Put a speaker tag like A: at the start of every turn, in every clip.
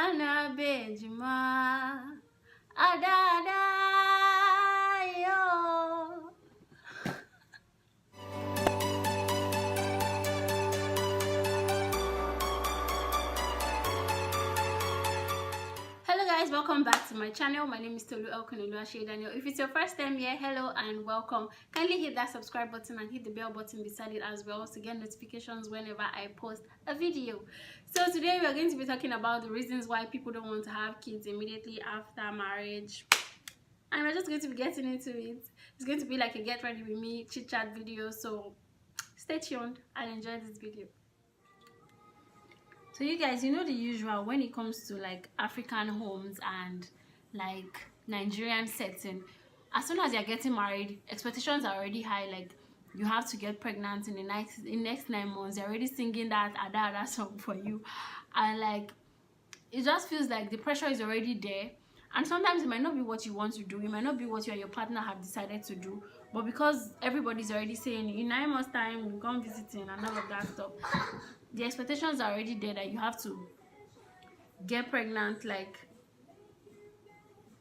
A: Anabejima Adada yo. Hello guys, welcome back to my channel. My name is Tolu Seyi-Daniel. If it's your first time here, hello and welcome. Kindly hit that subscribe button and hit the bell button beside it as well to get notifications whenever I post a video. So today we are going to be talking about the reasons why people don't want to have kids immediately after marriage. And we're just going to be getting into it. It's going to be like a get ready with me chit-chat video, so stay tuned and enjoy this video. So you guys, you know the usual when it comes to like African homes and like Nigerian setting. As soon as you're getting married, expectations are already high. Like you have to get pregnant in the next 9 months. They're already singing that Ada song for you, and like it just feels like the pressure is already there. And sometimes it might not be what you want to do. It might not be what you and your partner have decided to do. But because everybody's already saying in 9 months time we'll come visiting and all of that stuff, the expectations are already there that you have to get pregnant like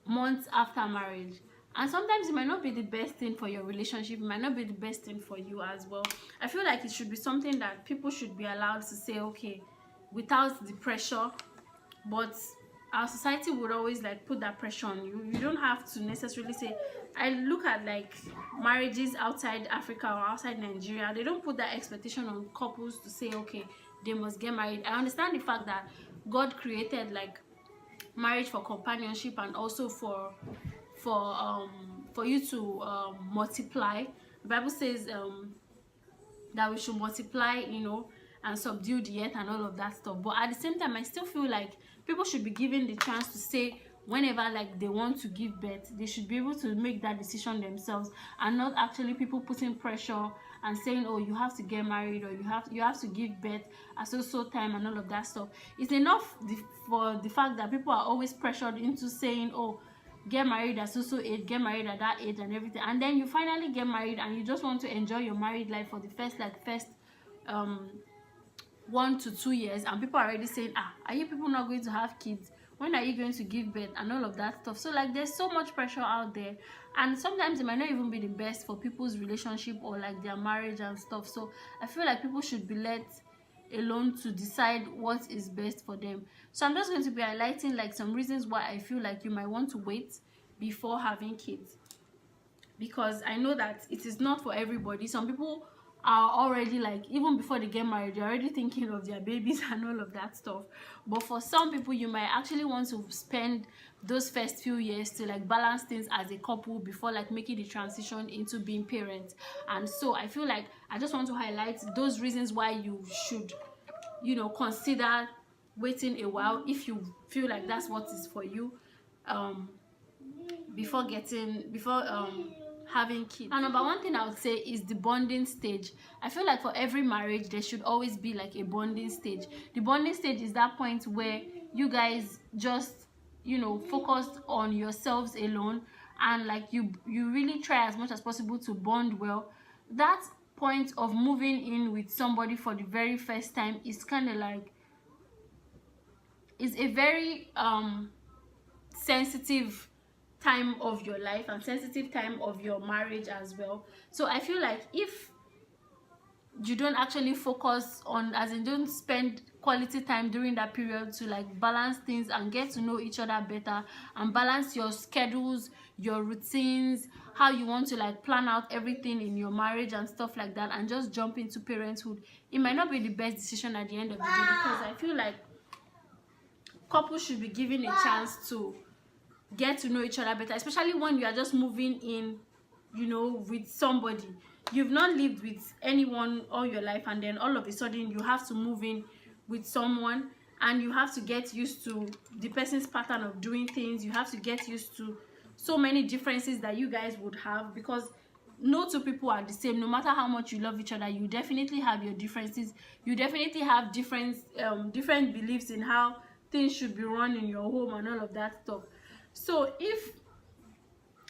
A: months after marriage. And sometimes it might not be the best thing for your relationship. It might not be the best thing for you as well. I feel like it should be something that people should be allowed to say, okay, without the pressure. But our society would always like put that pressure on you. You don't have to necessarily say. I look at like marriages outside Africa or outside Nigeria, they don't put that expectation on couples to say, okay, they must get married. I understand the fact that God created like marriage for companionship and also for you to multiply. The Bible says that we should multiply, you know, and subdue the earth and all of that stuff. But at the same time, I still feel like people should be given the chance to say whenever like they want to give birth, they should be able to make that decision themselves, and not actually people putting pressure and saying, oh, you have to get married or you have to give birth at so time and all of that stuff. It's enough for the fact that people are always pressured into saying, oh, get married at so age, get married at that age and everything, and then you finally get married and you just want to enjoy your married life for the first 1 to 2 years, and people are already saying, are you people not going to have kids? When are you going to give birth and all of that stuff? So like there's so much pressure out there, and sometimes it might not even be the best for people's relationship or like their marriage and stuff. So I feel like people should be let alone to decide what is best for them. So I'm just going to be highlighting like some reasons why I feel like you might want to wait before having kids, because I know that it is not for everybody. Some people are already like, even before they get married, they're already thinking of their babies and all of that stuff. But for some people, you might actually want to spend those first few years to like balance things as a couple before like making the transition into being parents. And so I feel like I just want to highlight those reasons why you should, you know, consider waiting a while if you feel like that's what is for you, before having kids. And number one thing I would say is the bonding stage. I feel like for every marriage there should always be like a bonding stage. The bonding stage is that point where you guys just, you know, focus on yourselves alone, and like you really try as much as possible to bond well. That point of moving in with somebody for the very first time is kind of like, is a very sensitive time of your life and sensitive time of your marriage as well. So I feel like if you don't actually focus on, as in don't spend quality time during that period to like balance things and get to know each other better and balance your schedules, your routines, how you want to like plan out everything in your marriage and stuff like that, and just jump into parenthood, it might not be the best decision at the end of the day. Because I feel like couples should be given a chance to get to know each other better, especially when you are just moving in, you know, with somebody. You've not lived with anyone all your life, and then all of a sudden you have to move in with someone, and you have to get used to the person's pattern of doing things. You have to get used to so many differences that you guys would have, because no two people are the same. No matter how much you love each other, you definitely have your differences. You definitely have different beliefs in how things should be run in your home and all of that stuff. So if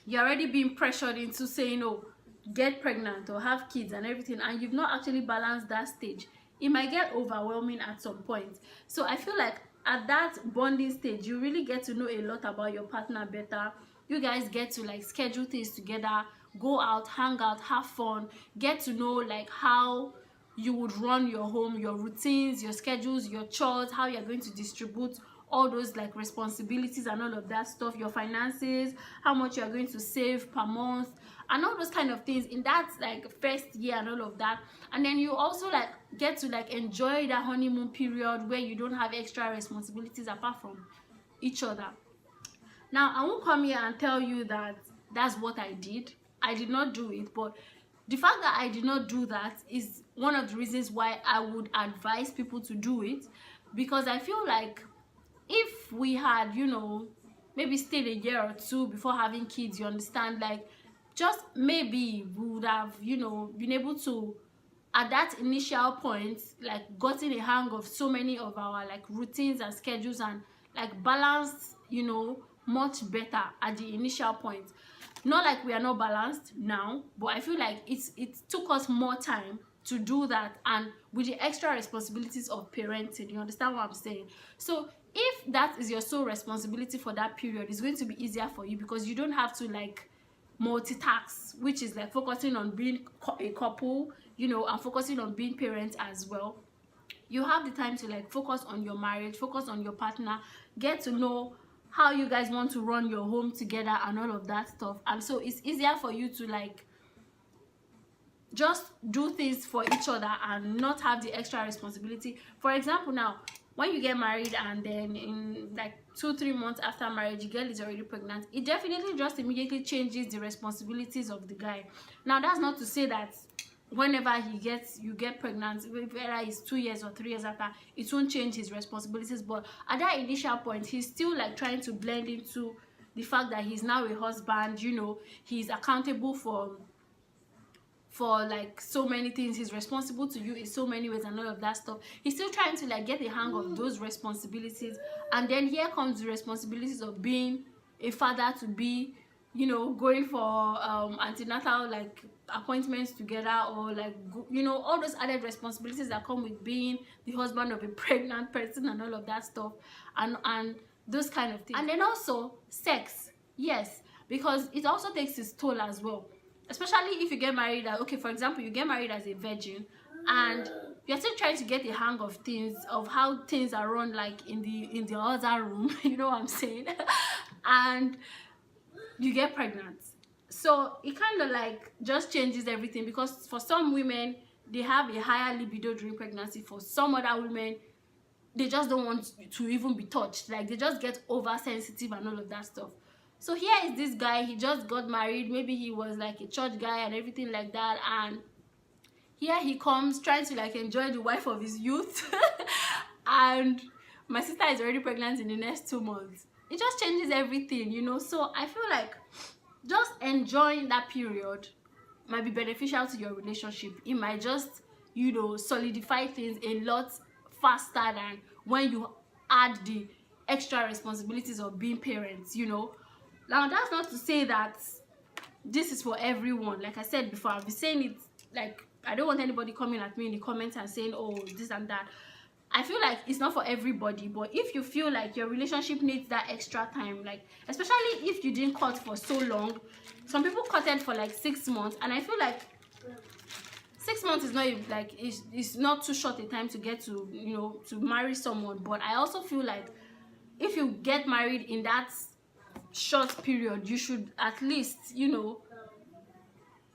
A: you're already being pressured into saying, oh, get pregnant or have kids and everything, and you've not actually balanced that stage, it might get overwhelming at some point. So I feel like at that bonding stage, you really get to know a lot about your partner better. You guys get to like schedule things together, go out, hang out, have fun, get to know like how you would run your home, your routines, your schedules, your chores, how you're going to distribute all those like responsibilities and all of that stuff, your finances, how much you're going to save per month, and all those kind of things in that like first year and all of that. And then you also like get to like enjoy that honeymoon period where you don't have extra responsibilities apart from each other. Now, I won't come here and tell you that that's what I did. I did not do it, but the fact that I did not do that is one of the reasons why I would advise people to do it, because I feel like if we had, you know, maybe stayed a year or two before having kids, you understand, like just maybe we would have, you know, been able to at that initial point like gotten a hang of so many of our like routines and schedules and like balanced, you know, much better at the initial point. Not like we are not balanced now, but I feel like it took us more time to do that, and with the extra responsibilities of parenting, you understand what I'm saying? So if that is your sole responsibility for that period, it's going to be easier for you because you don't have to like multitask, which is like focusing on being a couple, you know, and focusing on being parents as well. You have the time to like focus on your marriage, focus on your partner, get to know how you guys want to run your home together and all of that stuff. And so it's easier for you to like just do things for each other and not have the extra responsibility. For example, now when you get married and then in like 2-3 months after marriage, your girl is already pregnant, it definitely just immediately changes the responsibilities of the guy. Now that's not to say that whenever you get pregnant, whether it's 2 years or 3 years after, it won't change his responsibilities. But at that initial point, he's still like trying to blend into the fact that he's now a husband, you know, he's accountable for like so many things, he's responsible to you in so many ways and all of that stuff. He's still trying to like get the hang of those responsibilities. And then here comes the responsibilities of being a father to be, you know, going for antenatal like appointments together, or like, you know, all those added responsibilities that come with being the husband of a pregnant person and all of that stuff, and those kind of things. And then also sex, yes, because it also takes its toll as well, especially if you get married. Okay, for example, you get married as a virgin and you're still trying to get the hang of things, of how things are run like in the other room you know what I'm saying and you get pregnant. So it kind of like just changes everything, because for some women they have a higher libido during pregnancy. For some other women, they just don't want to even be touched, like they just get oversensitive and all of that stuff. So here is this guy, he just got married, maybe he was like a church guy and everything like that, and here he comes trying to like enjoy the wife of his youth and my sister is already pregnant in the next 2 months. It just changes everything, you know. So I feel like just enjoying that period might be beneficial to your relationship. It might just, you know, solidify things a lot faster than when you add the extra responsibilities of being parents, you know. Now that's not to say that this is for everyone. Like I said before, I'll be saying it like I don't want anybody coming at me in the comments and saying, oh, this and that. I feel like it's not for everybody, but if you feel like your relationship needs that extra time, like especially if you didn't cut for so long. Some people cutted for like 6 months, and I feel like 6 months is not like it's not too short a time to get to, you know, to marry someone. But I also feel like if you get married in that short period, you should at least, you know,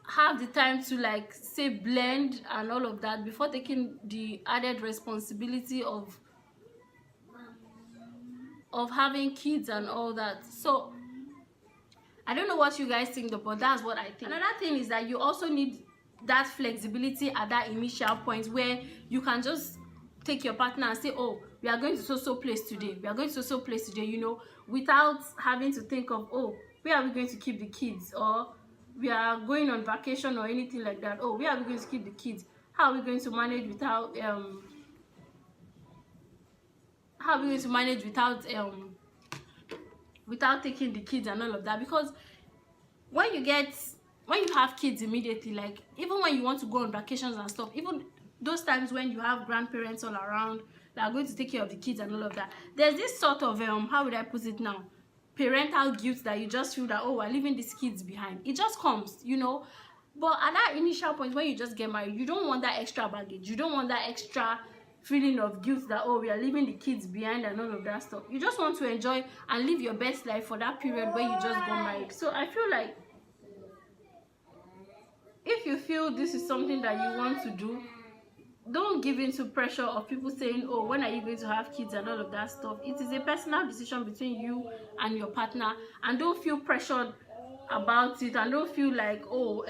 A: have the time to like say blend and all of that before taking the added responsibility of having kids and all that. So I don't know what you guys think, but that's what I think. Another thing is that you also need that flexibility at that initial point where you can just take your partner and say, oh, we are going to so place today, we are going to so place today, you know, without having to think of, oh, where are we going to keep the kids, or we are going on vacation or anything like that. Oh, where are we going to keep the kids? How are we going to manage without without taking the kids and all of that? Because when you have kids immediately, like even when you want to go on vacations and stuff, even those times when you have grandparents all around, that are going to take care of the kids and all of that. There's this sort of how would I put it now, parental guilt that you just feel that, oh, we're leaving these kids behind. It just comes, you know. But at that initial point when you just get married, you don't want that extra baggage. You don't want that extra feeling of guilt that, oh, we are leaving the kids behind and all of that stuff. You just want to enjoy and live your best life for that period where you just got married. So I feel like if you feel this is something that you want to do, don't give in to pressure of people saying, oh, when are you going to have kids and all of that stuff. It is a personal decision between you and your partner, and don't feel pressured about it, and don't feel like, oh,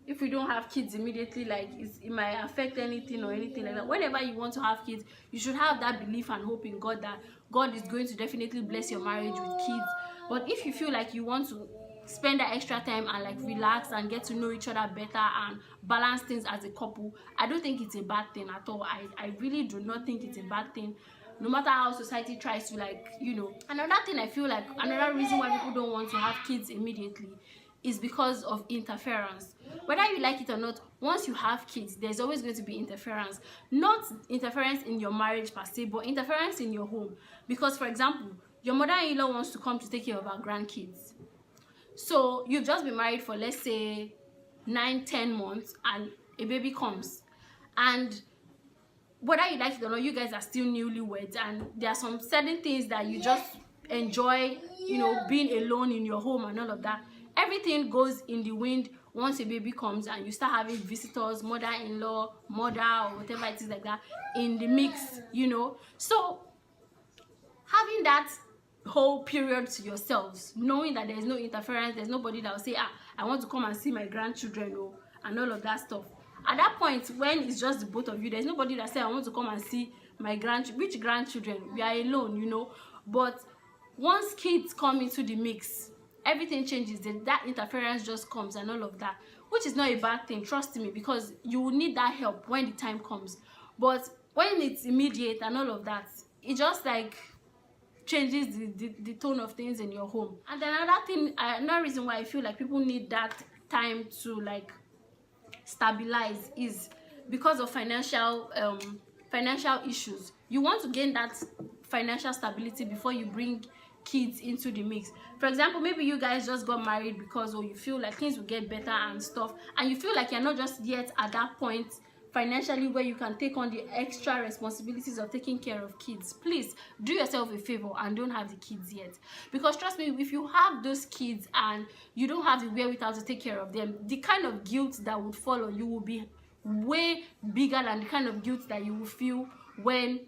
A: if we don't have kids immediately, like it might affect anything or anything like that. Whenever you want to have kids, you should have that belief and hope in God that God is going to definitely bless your marriage with kids. But if you feel like you want to spend that extra time and like relax and get to know each other better and balance things as a couple, I don't think it's a bad thing at all. I really do not think it's a bad thing, no matter how society tries to, like, you know. Another thing I feel like, another reason why people don't want to have kids immediately is because of interference. Whether you like it or not, once you have kids, there's always going to be interference. Not interference in your marriage per se, but interference in your home. Because, for example, your mother-in-law wants to come to take care of her grandkids. So you've just been married for, let's say, 9-10 months, and a baby comes. And whether you like it or not, you guys are still newlyweds, and there are some certain things that you just enjoy, you know, being alone in your home and all of that. Everything goes in the wind once a baby comes and you start having visitors, mother-in-law, mother, or whatever it is like that in the mix, you know. So having that whole period to yourselves, knowing that there is no interference, there's nobody that will say, ah, I want to come and see my grandchildren, oh, and all of that stuff. At that point, when it's just the both of you, there's nobody that say, I want to come and see my which grandchildren. We are alone, you know. But once kids come into the mix, everything changes. That interference just comes and all of that, which is not a bad thing, trust me, because you will need that help when the time comes. But when it's immediate and all of that, it just like changes the tone of things in your home. And then another thing, another reason why I feel like people need that time to like stabilize is because of financial issues. You want to gain that financial stability before you bring kids into the mix. For example, maybe you guys just got married because, oh, you feel like things will get better and stuff, and you feel like you're not just yet at that point financially where you can take on the extra responsibilities of taking care of kids. Please do yourself a favor and don't have the kids yet, because trust me, if you have those kids and you don't have the wherewithal to take care of them, the kind of guilt that would follow you will be way bigger than the kind of guilt that you will feel when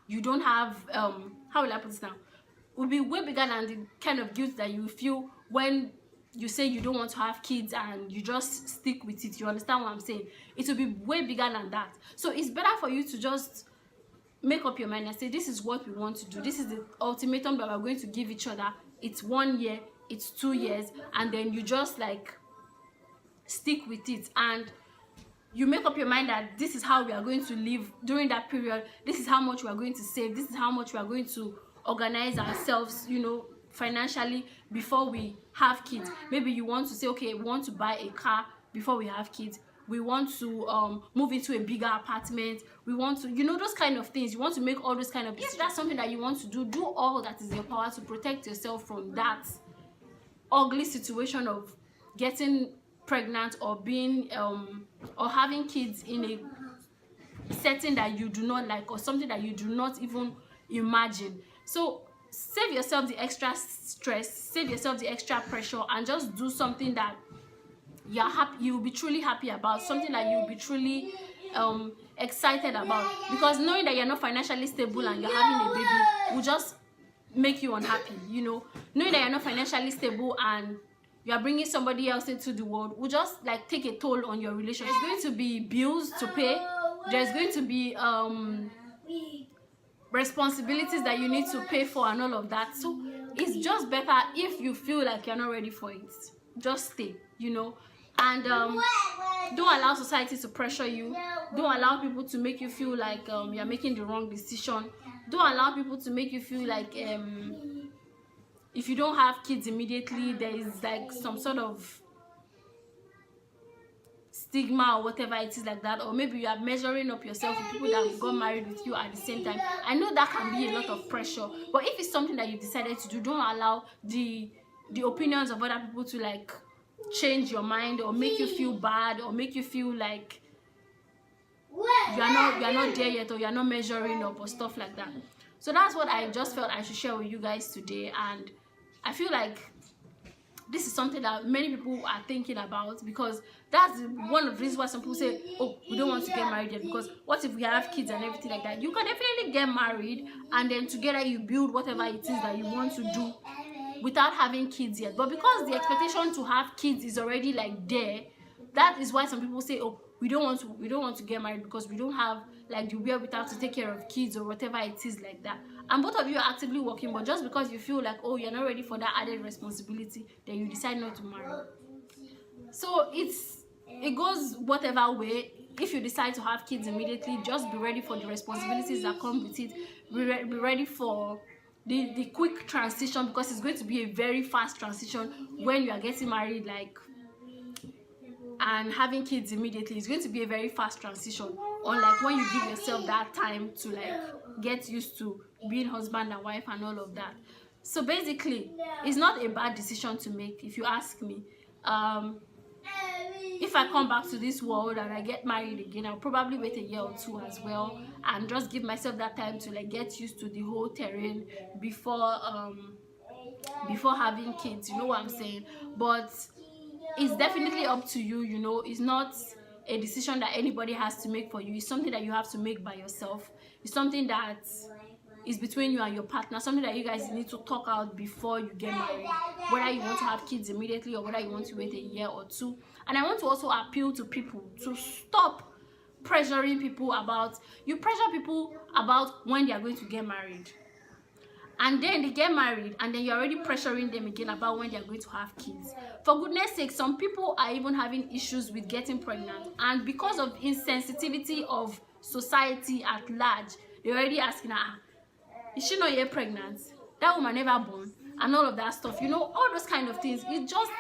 A: you don't have how will I put this now, will be way bigger than the kind of guilt that you feel when you say you don't want to have kids and you just stick with it. You understand what I'm saying? It will be way bigger than that. So it's better for you to just make up your mind and say, this is what we want to do. This is the ultimatum that we're going to give each other. It's 1 year, it's 2 years, and then you just like stick with it, and you make up your mind that this is how we are going to live during that period. This is how much we are going to save. This is how much we are going to organize ourselves, you know, financially before we have kids. Maybe you want to say, okay, we want to buy a car before we have kids. We want to move into a bigger apartment. We want to, you know, those kind of things. You want to make all those kind of decisions. If that's something that you want to do all that is in your power to protect yourself from that ugly situation of getting pregnant or being or having kids in a setting that you do not like, or something that you do not even imagine. So save yourself the extra stress, save yourself the extra pressure, and just do something that you're happy, you'll be truly happy about, something that you'll be truly excited about. Because knowing that you're not financially stable and you're having a baby will just make you unhappy, you know. Knowing that you're not financially stable and you're bringing somebody else into the world will just like take a toll on your relationship. There's going to be bills to pay, there's going to be responsibilities that you need to pay for and all of that. So it's just better if you feel like you're not ready for it, just stay, you know. And don't allow society to pressure you. Don't allow people to make you feel like you're making the wrong decision. Don't allow people to make you feel like if you don't have kids immediately, there is like some sort of stigma or whatever it is like that, or maybe you are measuring up yourself with people that got married with you at the same time. I know that can be a lot of pressure, but if it's something that you decided to do, don't allow the opinions of other people to like change your mind or make you feel bad or make you feel like you are not there yet, or you are not measuring up or stuff like that. So that's what I just felt I should share with you guys today. And I feel like this is something that many people are thinking about, because that's one of the reasons why some people say, oh, we don't want to get married yet, because what if we have kids and everything like that? You can definitely get married and then together you build whatever it is that you want to do without having kids yet. But because the expectation to have kids is already like there, that is why some people say, oh, we don't want to get married because we don't have like the wherewithal to take care of kids or whatever it is like that. And both of you are actively working, but just because you feel like, oh, you're not ready for that added responsibility, then you decide not to marry. So it goes whatever way. If you decide to have kids immediately, just be ready for the responsibilities that come with it. Be ready for the quick transition, because it's going to be a very fast transition when you are getting married, like, and having kids immediately. It's going to be a very fast transition, unlike when you give yourself that time to like get used to being husband and wife and all of that. So basically, it's not a bad decision to make, if you ask me. If I come back to this world and I get married again, I'll probably wait a year or two as well, and just give myself that time to like get used to the whole terrain before having kids, you know what I'm saying? But it's definitely up to you, you know. It's not a decision that anybody has to make for you. It's something that you have to make by yourself. It's something that is between you and your partner, something that you guys need to talk out before you get married, whether you want to have kids immediately or whether you want to wait a year or two. And I want to also appeal to people to stop pressuring people about, you pressure people about when they are going to get married, and then they get married, and then you're already pressuring them again about when they're going to have kids. For goodness sake, some people are even having issues with getting pregnant, and because of insensitivity of society at large, they're already asking her, is she not yet pregnant? That woman never born, and all of that stuff, you know, all those kind of things. It just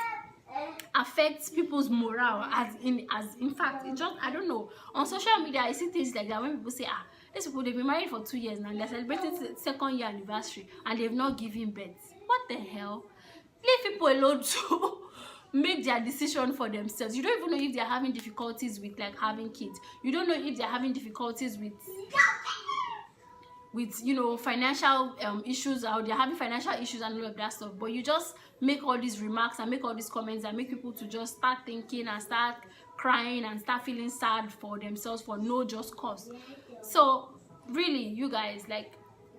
A: affects people's morale, as in fact, it just, I don't know, on social media I see things like that when people say, these people, they've been married for 2 years now, they're celebrating the 2nd year anniversary and they've not given birth. What the hell? Leave people alone to make their decision for themselves. You don't even know if they're having difficulties with like having kids. You don't know if they're having difficulties with you know, financial issues, or they're having financial issues and all of that stuff. But you just make all these remarks and make all these comments and make people to just start thinking and start crying and start feeling sad for themselves for no just cause. So really, you guys, like,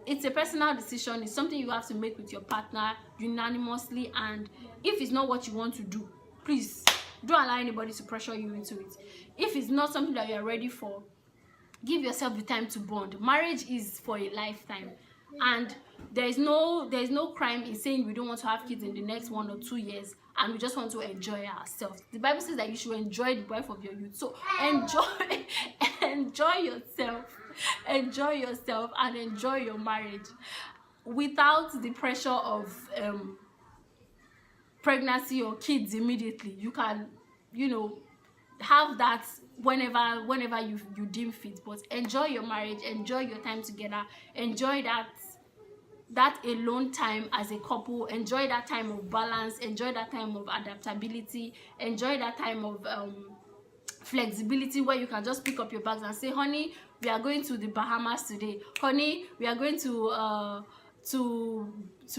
A: it's a personal decision. It's something you have to make with your partner unanimously, and if it's not what you want to do, please don't allow anybody to pressure you into it. If it's not something that you're ready for, give yourself the time to bond. Marriage is for a lifetime, and there is no crime in saying we don't want to have kids in the next 1 or 2 years and we just want to enjoy ourselves. The Bible says that you should enjoy the wife of your youth. So enjoy yourself and enjoy your marriage without the pressure of pregnancy or kids immediately. You can, you know, have that whenever you deem fit, but enjoy your marriage, enjoy your time together, enjoy that alone time as a couple, enjoy that time of balance, enjoy that time of adaptability, enjoy that time of flexibility, where you can just pick up your bags and say, honey, we are going to the Bahamas today, honey, we are going to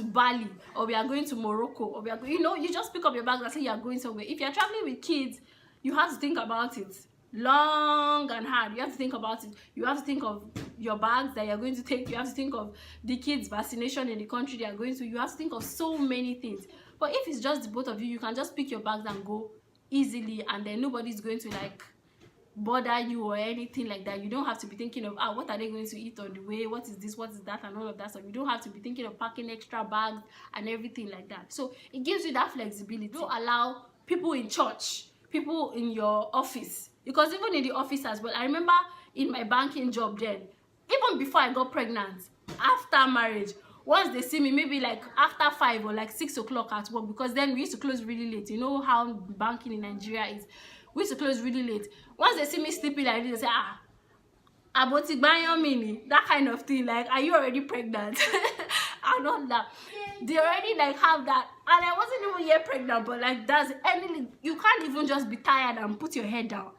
A: Bali, or we are going to Morocco, or we are going, you know, you just pick up your bags and say you are going somewhere. If you are traveling with kids, you have to think about it long and hard. You have to think about it. You have to think of your bags that you're going to take. You have to think of the kids' vaccination in the country they are going to. You have to think of so many things. But if it's just the both of you, you can just pick your bags and go easily, and then nobody's going to like bother you or anything like that. You don't have to be thinking of what are they going to eat on the way, what is this, what is that, and all of that. So you don't have to be thinking of packing extra bags and everything like that. So it gives you that flexibility. Don't allow people in church, people in your office, because even in the office as well, I remember in my banking job then, even before I got pregnant, after marriage, once they see me, maybe like after 5 or like 6 o'clock at work, because then we used to close really late. You know how banking in Nigeria is. We used to close really late. Once they see me sleeping like this, they say, aboti gbayan mi ni, that kind of thing, like, are you already pregnant? And all that. They already like have that, and I wasn't even yet pregnant, but like that's any, you can't even just be tired and put your head down.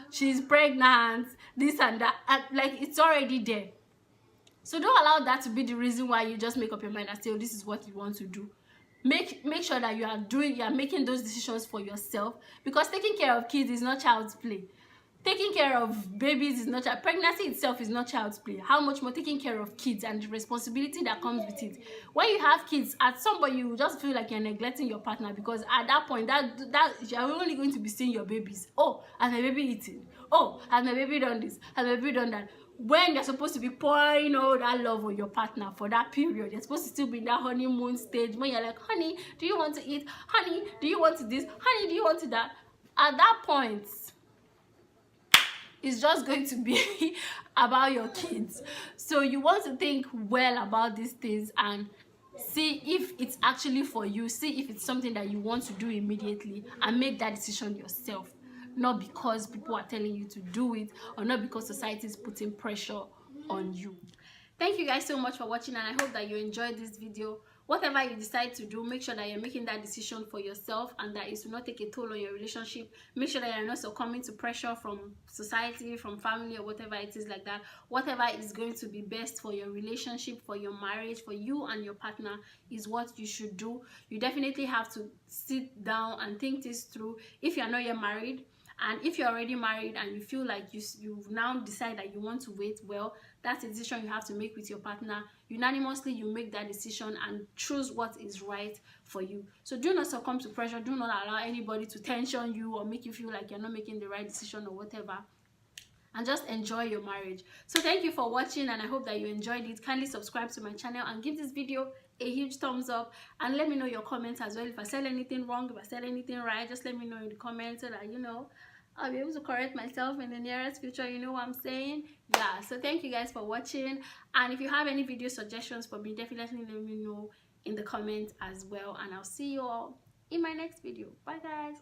A: She's pregnant, this and that, and like it's already there. So don't allow that to be the reason why you just make up your mind and say, oh, this is what you want to do. Make sure that you are making those decisions for yourself, because taking care of kids is not child's play. Taking care of babies is not pregnancy itself is not child's play. How much more taking care of kids and the responsibility that comes with it. When you have kids, at some point you just feel like you're neglecting your partner, because at that point that you're only going to be seeing your babies. Oh, has my baby eaten? Oh, has my baby done this? Has my baby done that? When you're supposed to be pouring all that love on your partner for that period, you're supposed to still be in that honeymoon stage when you're like, honey, do you want to eat? Honey, do you want to this? Honey, do you want to that? At that point, it's just going to be about your kids. So you want to think well about these things and see if it's actually for you. See if it's something that you want to do immediately, and make that decision yourself. Not because people are telling you to do it, or not because society is putting pressure on you. Thank you guys so much for watching, and I hope that you enjoyed this video. Whatever you decide to do, make sure that you're making that decision for yourself, and that it will not take a toll on your relationship. Make sure that you're not succumbing to pressure from society, from family, or whatever it is like that. Whatever is going to be best for your relationship, for your marriage, for you and your partner is what you should do. You definitely have to sit down and think this through. If you're not yet married, and if you're already married and you feel like you've now decided that you want to wait, well, that's a decision you have to make with your partner. Unanimously, you make that decision and choose what is right for you. So do not succumb to pressure. Do not allow anybody to tension you or make you feel like you're not making the right decision or whatever. And just enjoy your marriage. So thank you for watching, and I hope that you enjoyed it. Kindly subscribe to my channel and give this video a huge thumbs up, and let me know your comments as well. If I said anything wrong, if I said anything right, just let me know in the comments so that I'll be able to correct myself in the nearest future. You know what I'm saying? Yeah, so thank you guys for watching, and if you have any video suggestions for me, definitely let me know in the comments as well, and I'll see you all in my next video. Bye guys.